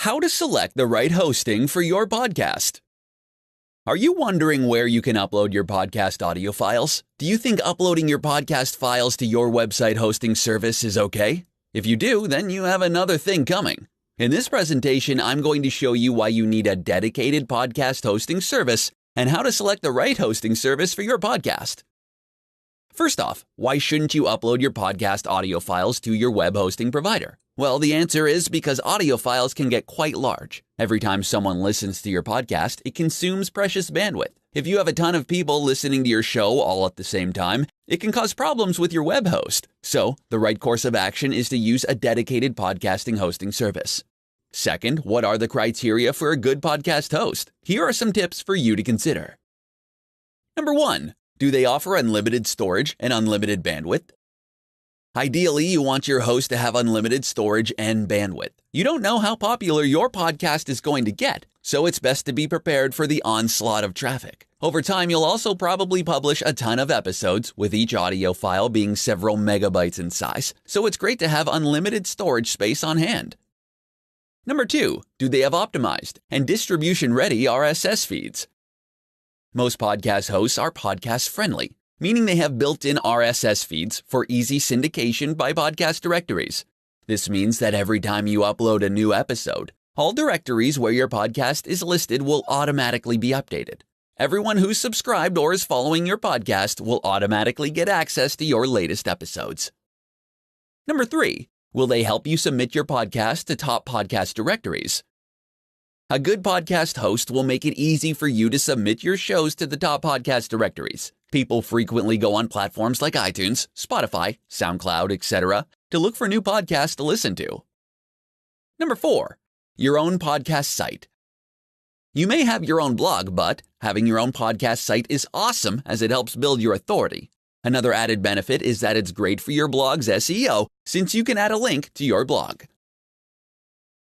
How to select the right hosting for your podcast. Are you wondering where you can upload your podcast audio files? Do you think uploading your podcast files to your website hosting service is okay? If you do, then you have another thing coming. In this presentation, I'm going to show you why you need a dedicated podcast hosting service and how to select the right hosting service for your podcast. First off, why shouldn't you upload your podcast audio files to your web hosting provider? Well, the answer is because audio files can get quite large. Every time someone listens to your podcast, it consumes precious bandwidth. If you have a ton of people listening to your show all at the same time, it can cause problems with your web host. So, the right course of action is to use a dedicated podcasting hosting service. Second, what are the criteria for a good podcast host? Here are some tips for you to consider. Number 1. Do they offer unlimited storage and unlimited bandwidth? Ideally, you want your host to have unlimited storage and bandwidth. You don't know how popular your podcast is going to get, so it's best to be prepared for the onslaught of traffic. Over time, you'll also probably publish a ton of episodes, with each audio file being several megabytes in size, so it's great to have unlimited storage space on hand. Number 2, do they have optimized and distribution-ready RSS feeds? Most podcast hosts are podcast-friendly, meaning they have built-in RSS feeds for easy syndication by podcast directories. This means that every time you upload a new episode, all directories where your podcast is listed will automatically be updated. Everyone who's subscribed or is following your podcast will automatically get access to your latest episodes. Number 3, will they help you submit your podcast to top podcast directories? A good podcast host will make it easy for you to submit your shows to the top podcast directories. People frequently go on platforms like iTunes, Spotify, SoundCloud, etc. to look for new podcasts to listen to. Number 4, your own podcast site. You may have your own blog, but having your own podcast site is awesome as it helps build your authority. Another added benefit is that it's great for your blog's SEO since you can add a link to your blog.